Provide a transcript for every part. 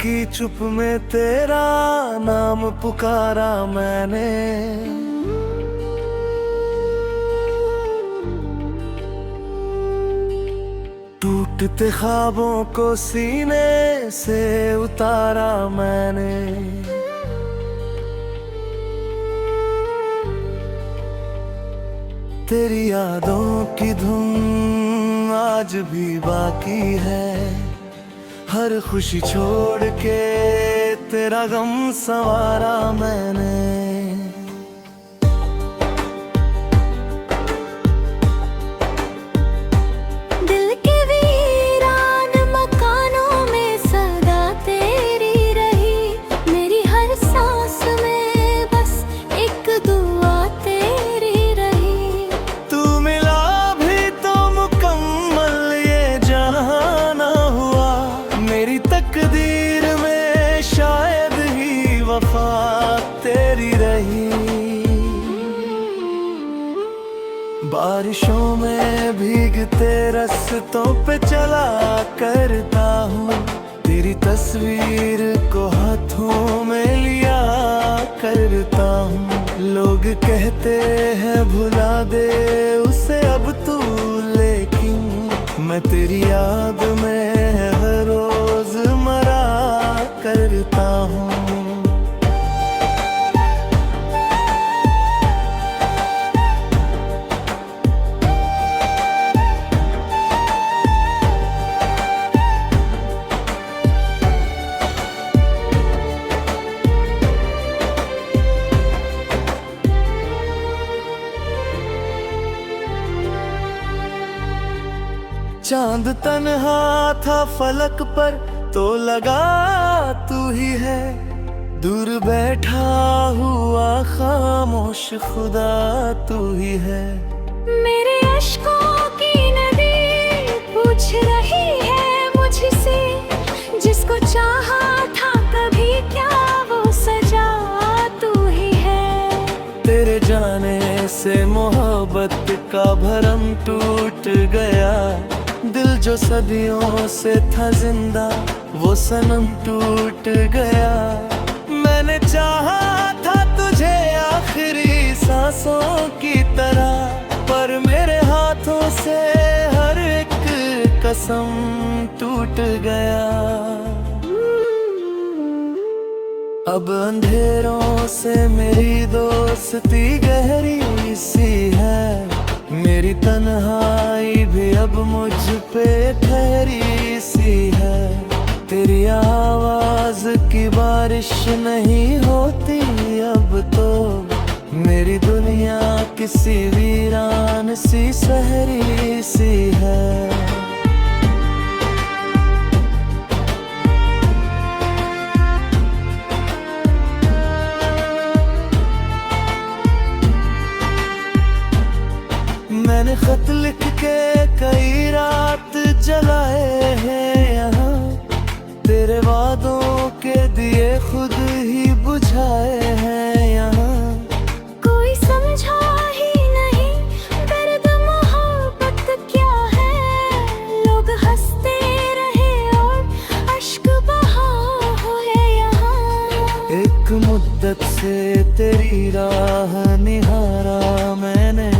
की चुप में तेरा नाम पुकारा मैंने। टूटते ख्वाबों को सीने से उतारा मैंने। तेरी यादों की धुन आज भी बाकी है। हर खुशी छोड़ के तेरा गम संवारा मैंने। तकदीर में शायद ही वफा तेरी रही। बारिशों में भीगते रस्तों पे चला करता हूँ। तेरी तस्वीर को हाथों में लिया करता हूँ। लोग कहते हैं भुला दे उसे अब तू, लेकिन मैं तेरी याद में हर रोज मरा करता हूँ। चांद तन्हा था फलक पर तो लगा तू ही है। दूर बैठा हुआ खामोश खुदा तू ही है। मेरे अश्कों की नदी पूछ रही है मुझसे, जिसको चाहा था कभी क्या वो सजा तू ही है। तेरे जाने से मोहब्बत का भरम टूट गया। दिल जो सदियों से था जिंदा वो सनम टूट गया। मैंने चाहा था तुझे आखिरी सांसों की तरह, पर मेरे हाथों से हर एक कसम टूट गया। अब अंधेरों से मेरी दोस्ती गहरी सी है। मेरी तन्हाई भी अब मुझ पे ठहरी सी है। तेरी आवाज की बारिश नहीं होती अब तो। मेरी दुनिया किसी वीरान सी शहरी सी है। मैंने खत लिख के कई रात जलाए हैं यहाँ। तेरे वादों के दिए खुद ही बुझाए हैं यहाँ। कोई समझा ही नहीं दर्द मोहब्बत क्या है। लोग हंसते रहे और अश्क बहा हुए यहाँ। एक मुद्दत से तेरी राह निहारा मैंने।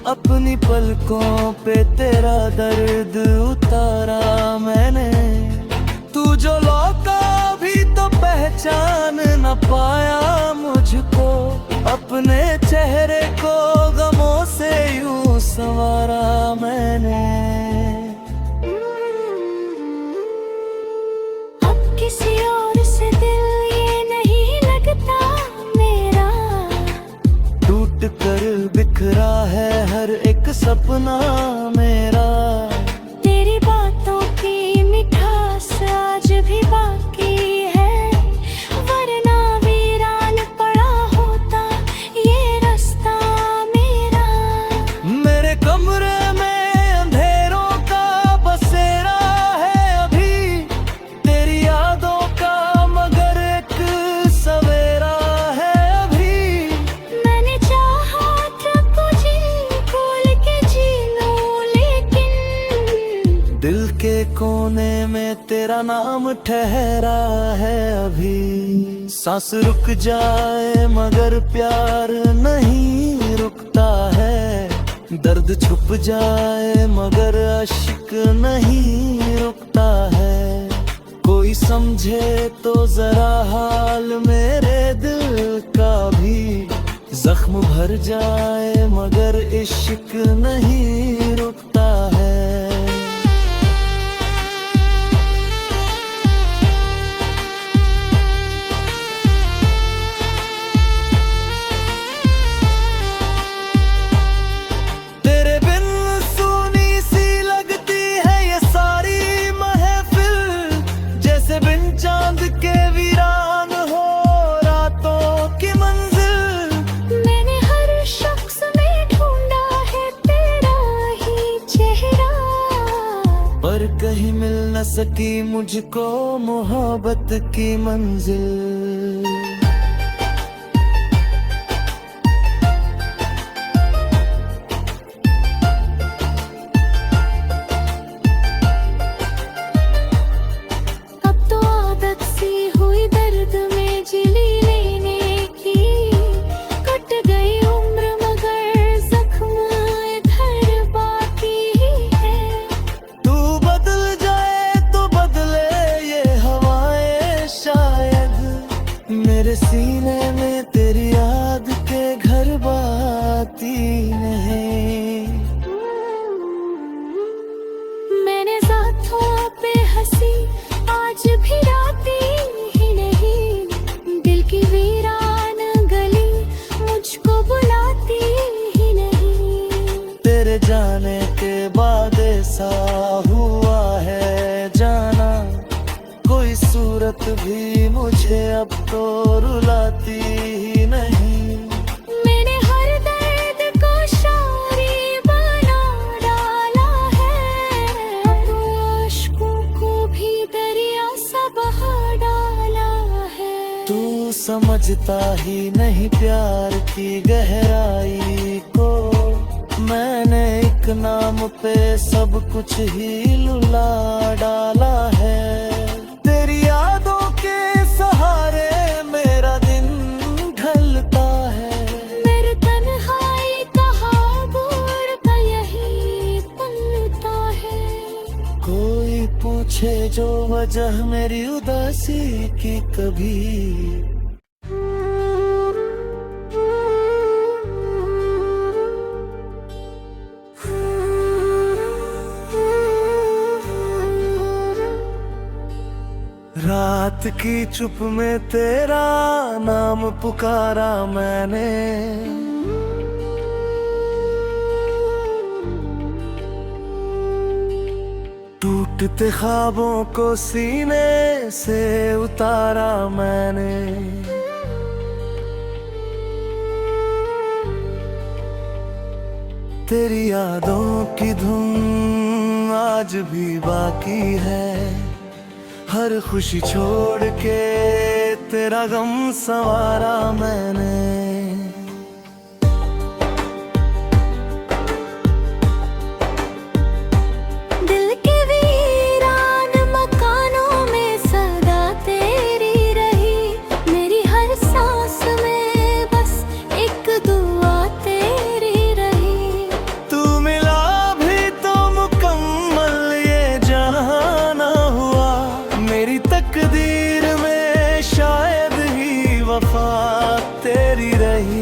अपनी पलकों पे तेरा दर्द उतारा मैंने। तू जो लौटा भी तो पहचान न पाया मुझको। अपने चेहरे को गमों से यूं संवारा मैंने। अब किसी और से दिल ये नहीं लगता मेरा। टूट कर बिखरा है हर एक सपना मेरा। तेरी बातों की मिठास आज भी बाकी है, वरना वीरान तेरा नाम ठहरा है अभी। सांस रुक जाए मगर प्यार नहीं रुकता है, दर्द छुप जाए मगर अश्क नहीं रुकता है। कोई समझे तो जरा हाल मेरे दिल का भी, जख्म भर जाए मगर इश्क नहीं रुकता है। तेरे बिन सूनी सी लगती है ये सारी महफिल, जैसे बिन चांद के वीरान हो रातों की मंजिल। मैंने हर शख्स में ढूंढा है तेरा ही चेहरा, पर कहीं मिल न सकी मुझको मोहब्बत की मंजिल। अब तो आदत सी हुई दर्द में जिली लेने की, कट गई उम्र मगर जख्म इधर बाकी है। तू बदल जाए तो बदले ये हवाएं शायद, मेरे सीने में तेरी याद के घर बाती नहीं। मैंने ज़ातों पे हंसी आज भी राती ही नहीं, दिल की वीरान गली मुझको बुलाती ही नहीं। तेरे जाने के बाद ऐसा हुआ है जाना, कोई सूरत भी मुझे अब तो रुलाती ही नहीं। मैंने हर दर्द को शायरी बना डाला है, अब अश्कों को भी दरिया सा बहा डाला है। तू समझता ही नहीं प्यार की गहराई को, मैंने एक नाम पे सब कुछ ही लुला डाला है। तेरी यादों के सहारे मेरा दिन ढलता है, मेरे तन्हाई का हाबूर का यही पलता है। कोई पूछे जो वजह मेरी उदासी की कभी, रात की चुप में तेरा नाम पुकारा मैंने। टूटते ख्वाबों को सीने से उतारा मैंने। तेरी यादों की धुन आज भी बाकी है, हर खुशी छोड़ के तेरा गम संवारा मैंने। दिल के वीरान मकानों में सदा तेरी रही, मेरी हर सांस में बस एक दुआ तेरी रही। तू मिला भी तो मुकम्मल ये जाना हुआ, मेरी तकदीर में शायद ही वफा तेरी रही।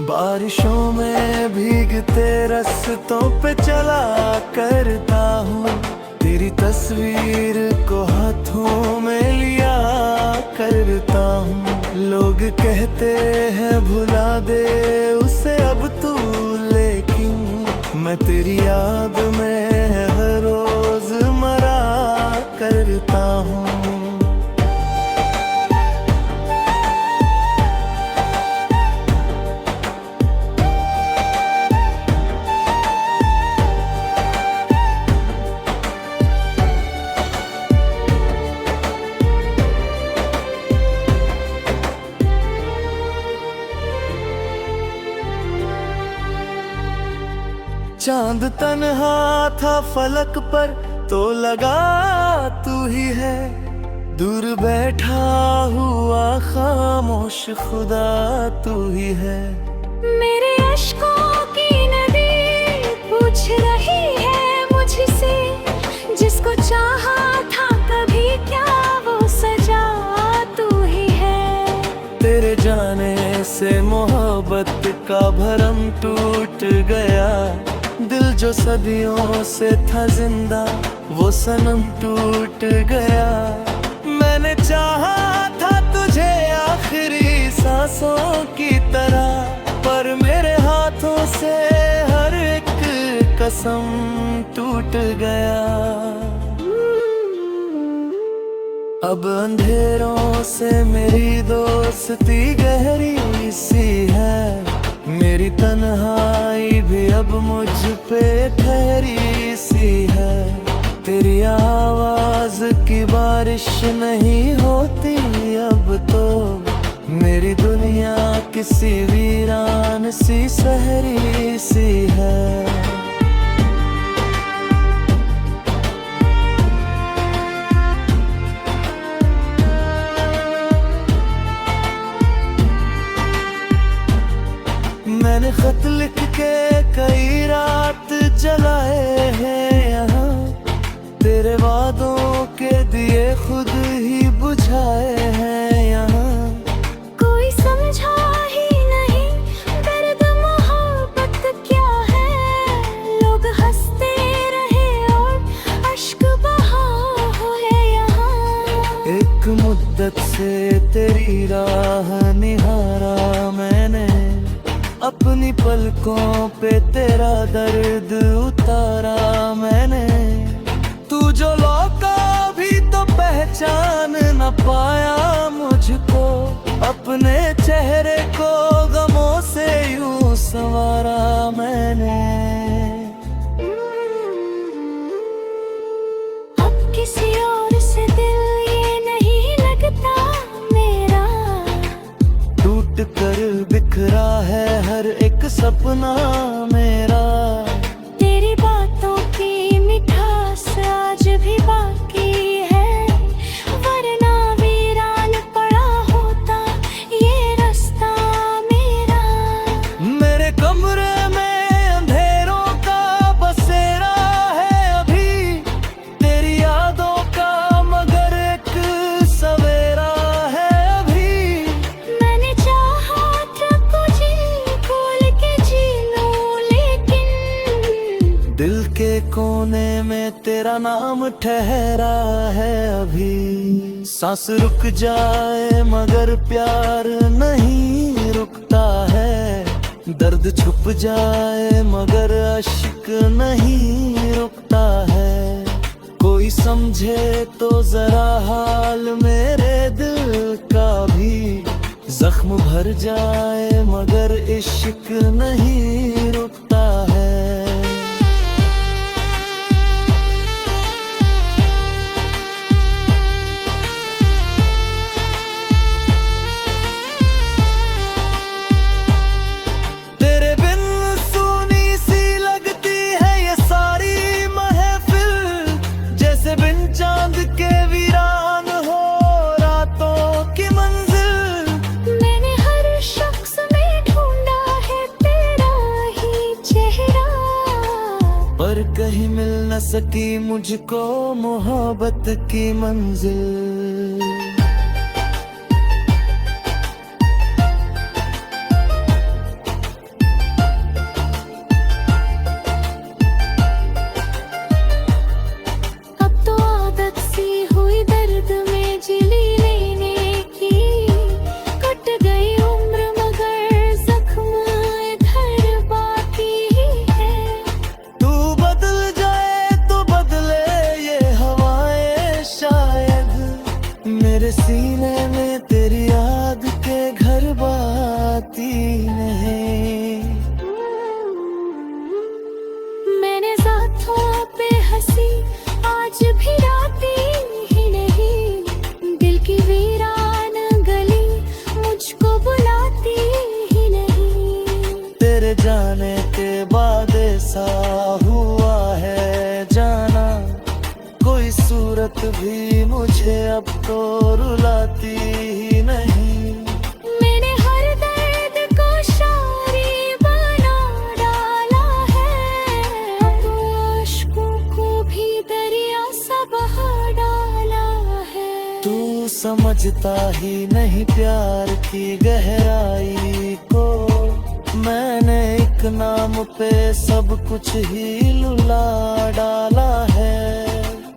बारिशों में भीगते रस्तों पे चला करता हूँ, तेरी तस्वीर को हाथों में लिया करता हूँ। लोग कहते हैं भुला दे उसे अब तू, लेकिन मैं तेरी याद में हर रोज मरा करता हूँ। चांद तन्हा था फलक पर तो लगा तू ही है, दूर बैठा हुआ खामोश खुदा तू ही है। मेरे अश्कों की नदी पूछ रही है मुझसे, जिसको चाहा था कभी क्या वो सजा तू ही है। तेरे जाने से मोहब्बत का भरम टूट गया, दिल जो सदियों से था जिंदा वो सनम टूट गया। मैंने चाहा था तुझे आखिरी सांसों की तरह, पर मेरे हाथों से हर एक कसम टूट गया। अब अंधेरों से मेरी दोस्ती गहरी सी है, मेरी तन्हाई भी अब मुझ पे ठहरी सी है। तेरी आवाज की बारिश नहीं होती अब तो, मेरी दुनिया किसी वीरान सी शहरी सी है। मैंने खत लिख के कई रात जलाए हैं यहाँ, तेरे वादों के दिए खुद ही बुझाए हैं यहाँ। कोई समझा ही नहीं दर्द मोहब्बत क्या है, लोग हंसते रहे और अश्क बहा हुए यहाँ। एक मुद्दत से तेरी राह निहारा मैंने, अपनी पलकों पे तेरा दर्द उतारा मैंने। तू जो लौटा भी तो पहचान न पाया मुझको, अपने चेहरे को गमों से यूं संवारा मैंने। अब किसी और से दिल ये नहीं लगता मेरा, टूट कर बिखरा है हर एक सपना मेरा। तेरी बातों की मिठास आज भी बाकी है, वरना वीरान पड़ा होता ये रास्ता मेरा। मेरे कमरे में अंधेरों का बसेरा है अभी, तेरी यादों का मगर एक सवेरा है अभी। मैंने चाहा था तुझे खोल के जी लूं, लेकिन दिल के कोने में तेरा नाम ठहरा है अभी। सांस रुक जाए मगर प्यार नहीं रुकता है, दर्द छुप जाए मगर अश्क नहीं रुकता है। कोई समझे तो जरा हाल मेरे दिल का भी, जख्म भर जाए मगर इश्क नहीं रुकता है। तेरे बिन सूनी सी लगती है ये सारी महफिल, जैसे बिन चांद के वीरान हो रातों की मंजिल। मैंने हर शख्स में ढूंढा है तेरा ही चेहरा, पर कहीं मिल न सकी मुझको मोहब्बत की मंजिल। अब तो आदत सी हुई दर्द में जिली लेने की, कट गई उम्र मगर जख्म इधर बाकी है। तू बदल जाए तो बदले ये हवाएं शायद, मेरे सीने में तेरी याद के घर बाती नहीं। मैंने ज़ातों पे हंसी आज भी आती ही नहीं, दिल की वीरान गली मुझको बुलाती ही नहीं। तेरे जाने के बाद सा भी मुझे अब तो रुलाती ही नहीं। मैंने हर दर्द को शायरी बना डाला है, अब अश्कों को भी दरिया सा बहा डाला है। तू समझता ही नहीं प्यार की गहराई को, मैंने एक नाम पे सब कुछ ही लुला डाला है।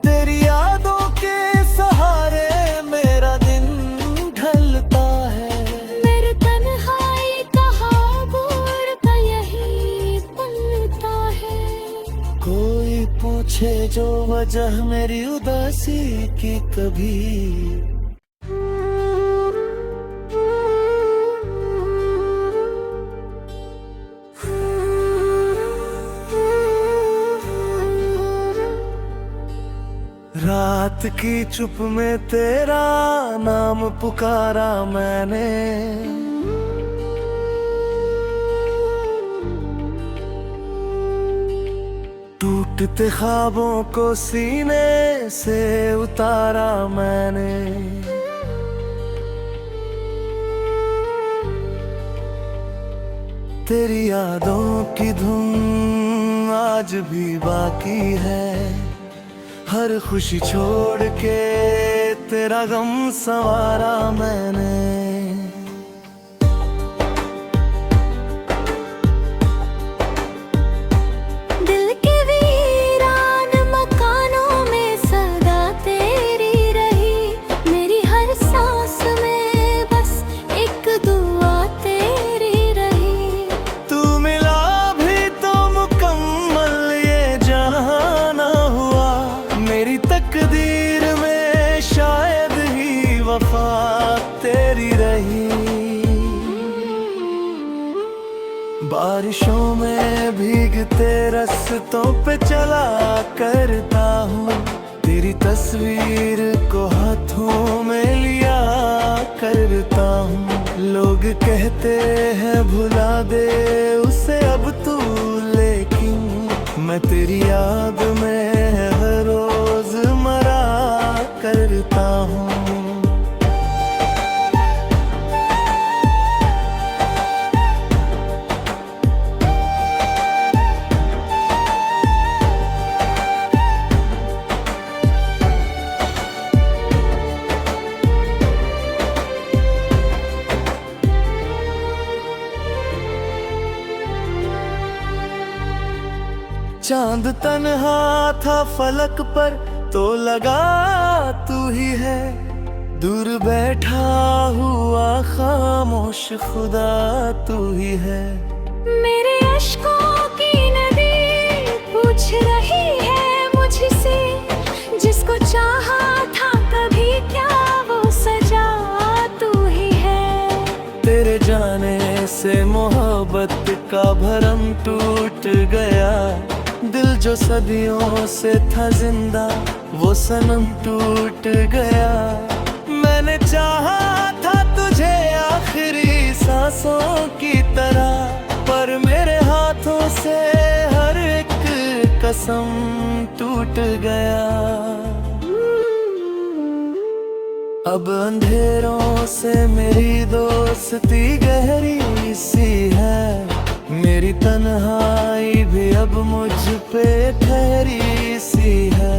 तेरी यादों के सहारे मेरा दिन ढलता है, मेरे तन्हाई का हाबूर का यही पलता है। कोई पूछे जो वजह मेरी उदासी की कभी, रात की चुप में तेरा नाम पुकारा मैंने। टूटते ख्वाबों को सीने से उतारा मैंने। तेरी यादों की धुन आज भी बाकी है, हर खुशी छोड़ के तेरा गम संवारा मैंने। दिल के वीरान मकानों में सदा तेरी रही, मेरी हर सांस में बस एक दुआ तेरी रही। तू मिला भी तो मुकम्मल ये जाना हुआ, मेरी तकदीर में शायद ही वफा तेरी रही। बारिशों में भीगते रस्तों पे चला करता हूँ, तेरी तस्वीर को हाथों में लिया करता हूँ। लोग कहते हैं भुला दे उसे अब तू, लेकिन मैं तेरी याद में हर रोज मरा करता हूँ। चांद तन्हा था फलक पर तो लगा तू ही है, दूर बैठा हुआ खामोश खुदा तू ही है। मेरे अश्कों की नदी पूछ रही है मुझसे, जिसको चाहा था कभी क्या वो सजा तू ही है। तेरे जाने से मोहब्बत का भरम टूट गया, दिल जो सदियों से था जिंदा वो सनम टूट गया। मैंने चाहा था तुझे आखिरी सांसों की तरह, पर मेरे हाथों से हर एक कसम टूट गया। अब अंधेरों से मेरी दोस्ती गहरी सी है, मेरी तन्हाई भी अब मुझ पे ठहरी सी है।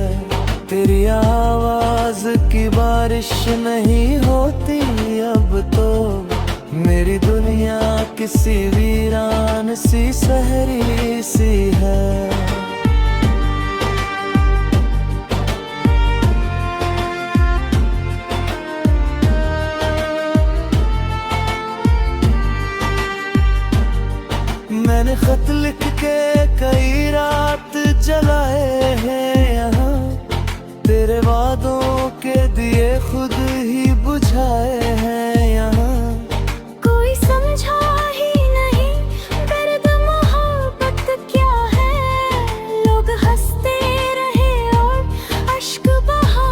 तेरी आवाज की बारिश नहीं होती अब तो, मेरी दुनिया किसी वीरान सी शहरी सी है। मैंने खत लिख के कई रात जलाए हैं यहाँ, तेरे वादों के दिए खुद ही बुझाए हैं यहाँ। कोई समझा ही नहीं दर्द मोहब्बत क्या है, लोग हंसते रहे और अश्क बहा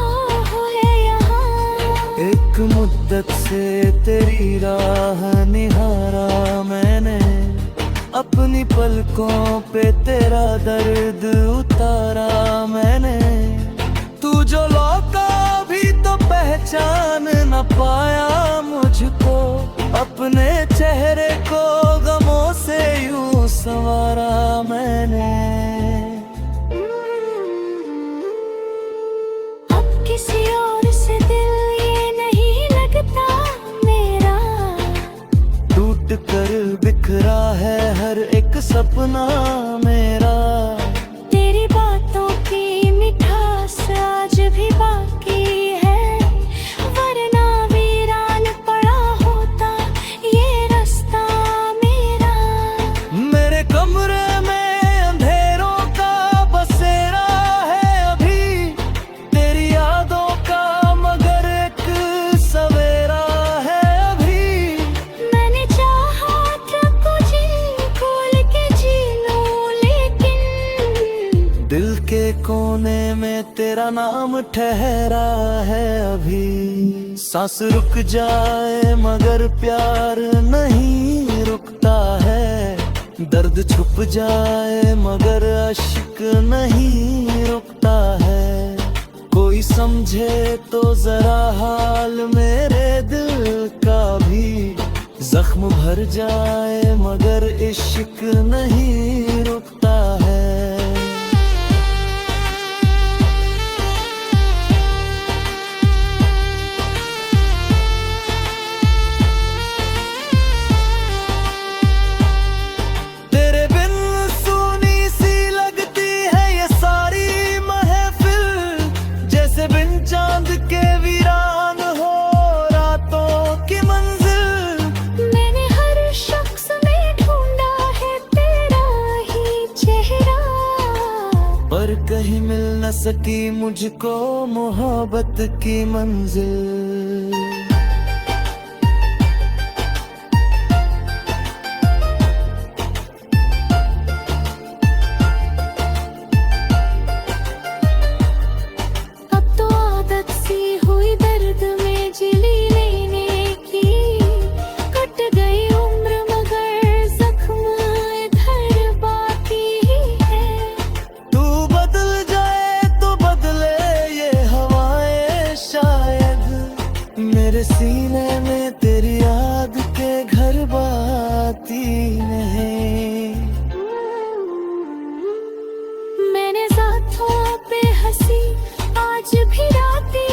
हुए यहाँ। एक मुद्दत से तेरी राह निहारा मैंने, अपनी पलकों पे तेरा दर्द उतारा मैंने। तू जो लौटा तो पहचान न पाया मुझको, अपने चेहरे को गमों से यूं संवारा मैंने। अब किसी और से दिल ये नहीं लगता मेरा, टूट कर बिखरा है हर एक सपना मेरा। तेरी बातों की मिठास आज भी बाकी है, वरना वीरान पड़ा होता ये रास्ता मेरा। मेरे कमरे में अंधेरों का बसेरा है अभी, तेरी यादों का मगर एक सवेरा है अभी। मैंने चाहा था कुछ खोल के जी लूं, लेकिन दिल के कोने में तेरा नाम ठहरा है अभी। सांस रुक जाए मगर प्यार नहीं रुकता है, दर्द छुप जाए मगर अश्क नहीं रुकता है। कोई समझे तो जरा हाल मेरे दिल का भी, जख्म भर जाए मगर इश्क नहीं रुकता है। तेरे बिन सुनी सी लगती है ये सारी महफिल, जैसे बिन चांद के वीरान हो रातों की मंजिल। मैंने हर शख्स में ढूंढा है तेरा ही चेहरा, पर कहीं मिल न सकी मुझको मोहब्बत की मंजिल। अब तो आदत सी हुई दर्द में जिली लेने की, कट गई उम्र मगर जख्म इधर बाकी है। तू बदल जाए तो बदले ये हवाएं शायद, मेरे सीने में तेरी याद के घर बाती नहीं। मैंने ज़ातों पे हंसी आज भी राती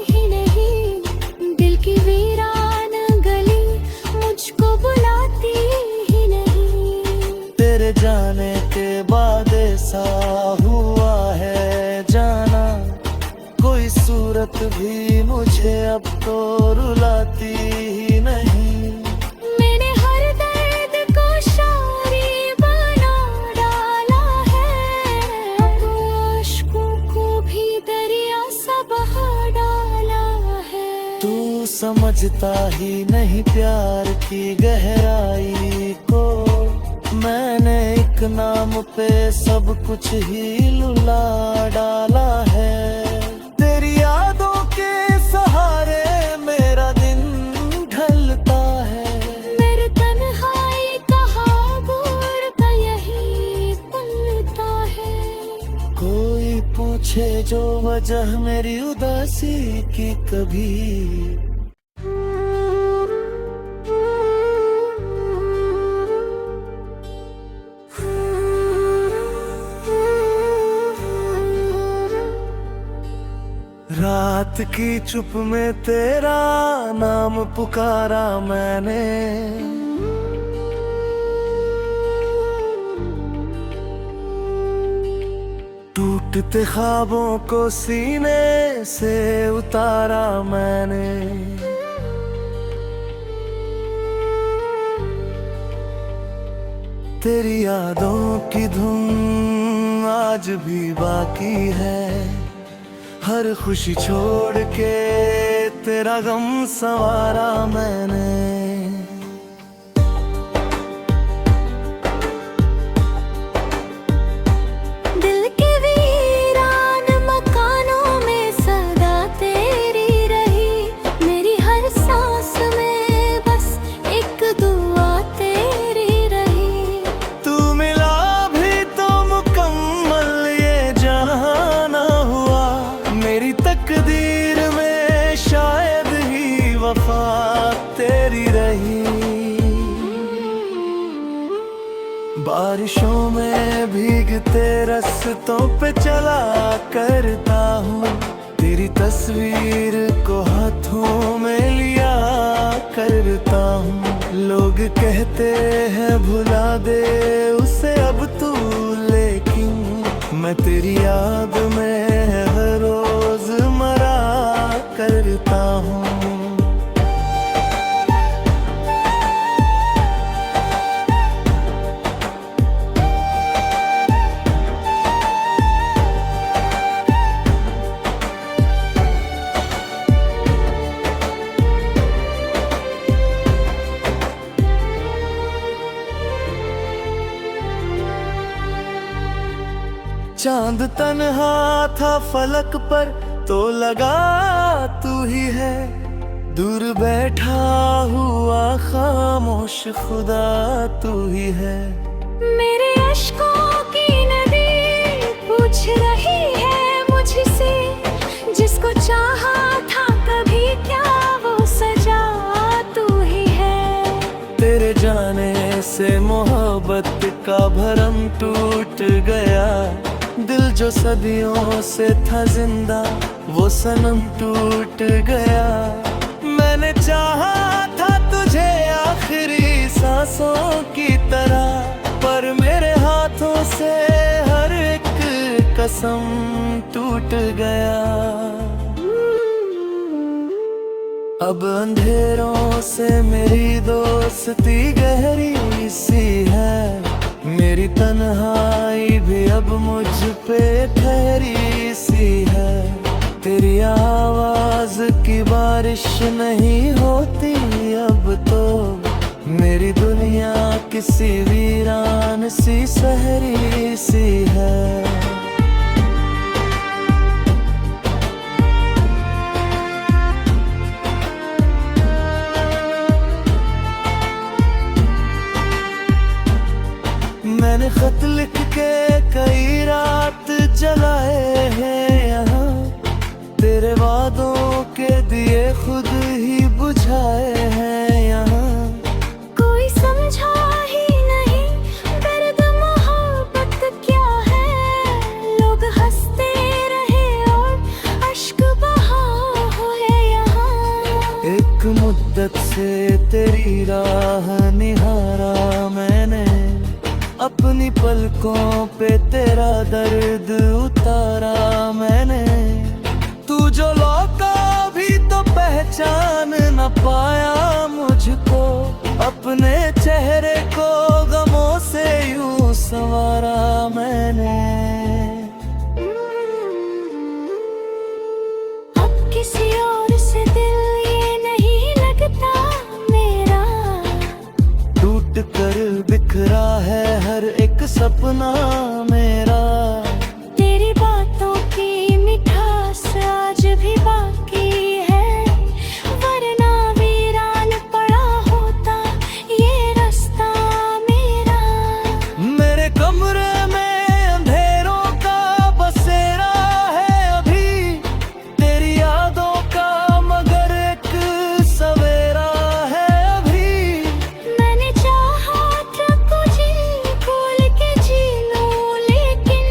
ही नहीं, दिल की वीरान गली मुझको बुलाती ही नहीं। तेरे जाने के बाद ऐसा हुआ है जाना, कोई सूरत भी मुझे अब तो रुलाती ही नहीं। मैंने हर दर्द को शायरी बना डाला है, अब अश्कों को भी दरिया सा बहा डाला है। तू समझता ही नहीं प्यार की गहराई को, मैंने एक नाम पे सब कुछ ही लुला डाला है। तेरी यादों के सहारे मेरा दिन ढलता है, मेरे तन्हाई का हाबूर का यही पलता है। कोई पूछे जो वजह मेरी उदासी की कभी, रात की चुप में तेरा नाम पुकारा मैंने। टूटते ख्वाबों को सीने से उतारा मैंने। तेरी यादों की धुन आज भी बाकी है, हर खुशी छोड़ के तेरा गम संवारा मैंने। दिल के वीरान मकानों में सदा तेरी रही, मेरी हर सांस में बस एक दुआ तेरी रही। तू मिला भी तो मुकम्मल ये जहां ना हुआ, मेरी तकदीर में बारिशों में भीगते रास्तों पे चला करता हूँ, तेरी तस्वीर को हाथों में लिया करता हूँ। लोग कहते हैं भुला दे उसे अब तू, लेकिन मैं तेरी याद में हर रोज मरा करता हूँ। चांद तन्हा था फलक पर तो लगा तू ही है, दूर बैठा हुआ खामोश खुदा तू ही है। मेरे अश्कों की नदी पूछ रही है मुझसे, जिसको चाहा था कभी क्या वो सजा तू ही है। तेरे जाने से मोहब्बत का भरम टूट गया, दिल जो सदियों से था जिंदा वो सनम टूट गया। मैंने चाहा था तुझे आखिरी सांसों की तरह, पर मेरे हाथों से हर एक कसम टूट गया। अब अंधेरों से मेरी दोस्ती गहरी सी है, मेरी तन्हाई भी अब मुझ पे ठहरी सी है। तेरी आवाज की बारिश नहीं होती अब तो, मेरी दुनिया किसी वीरान सी शहरी सी है। मैंने खत लिख के कई रात जलाए हैं यहाँ, तेरे वादों के दिए खुद ही बुझाए हैं यहाँ। कोई समझा ही नहीं दर्द मोहब्बत क्या है, लोग हंसते रहे और अश्क बहा हुए यहाँ। एक मुद्दत से तेरी राह निहारा मैंने, अपनी पलकों पे तेरा दर्द उतारा मैंने। तू जो लौटा भी तो पहचान न पाया मुझको, अपने चेहरे को गमों से यूं संवारा मैंने। अब किसी और से दिल ये नहीं लगता मेरा, टूट कर बिखरा है हर एक सपना मेरा। तेरी बातों की मिठास आज भी बाकी है, वरना वीरान पड़ा होता ये रास्ता मेरा। मेरे कमरे में अंधेरों का बसेरा है अभी, तेरी यादों का मगर एक सवेरा है अभी। मैंने चाहा था तुझे खोल के जी लूं, लेकिन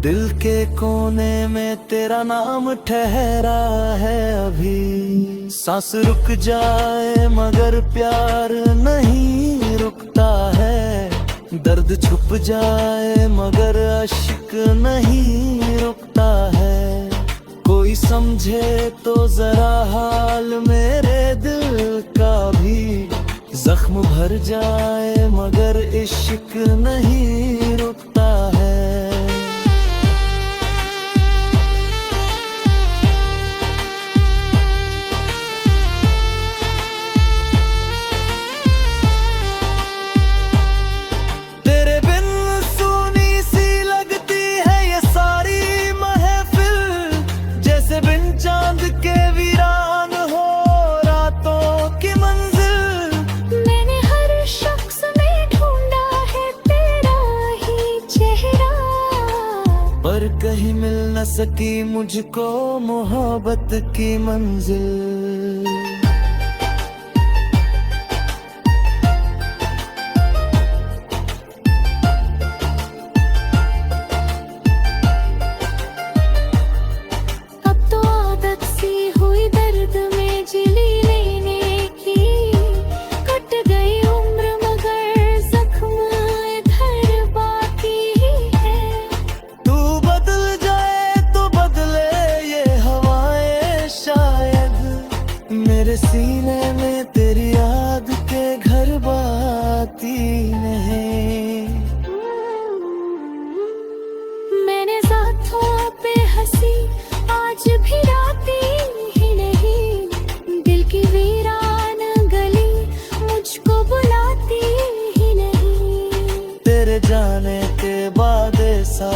दिल के कोने में तेरा नाम ठहरा है अभी। सांस रुक जाए मगर प्यार नहीं रुकता है, दर्द छुप जाए मगर अश्क नहीं रुकता है। कोई समझे तो जरा हाल मेरे दिल का भी, जख्म भर जाए मगर इश्क नहीं रुकता है। तेरे बिन सूनी सी लगती है ये सारी महफिल, जैसे बिन चांद के वीरान हो रातों की मंजिल। मैंने हर शख्स में ढूंढा है तेरा ही चेहरा, पर कहीं मिल न सकी मुझको मोहब्बत की मंजिल। मेरे सीने में तेरी याद के घर बाती नहीं। मैंने साथों पे हंसी आज भी राती ही नहीं, दिल की वीरान गली मुझको बुलाती ही नहीं। तेरे जाने के बाद ऐसा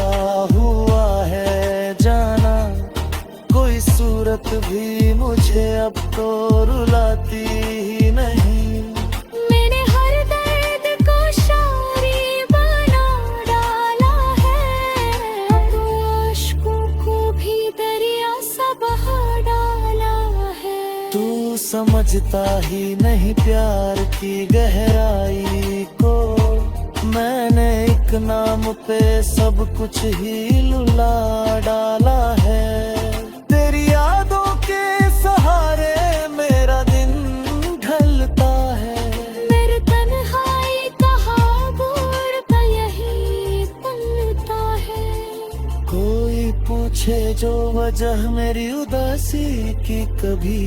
हुआ है जाना, कोई सूरत भी मुझे अब तो रुलाती ही नहीं। मैंने हर दर्द को शायरी बना डाला है, तो आशिकों को भी दरिया सा बहा डाला है। तू समझता ही नहीं प्यार की गहराई को, मैंने एक नाम पे सब कुछ ही लुला डाला है। तेरी यादों के सहारे मेरा दिन ढलता है, मेरे तन्हाई का हाबूर का यही पलता है। कोई पूछे जो वजह मेरी उदासी की, कभी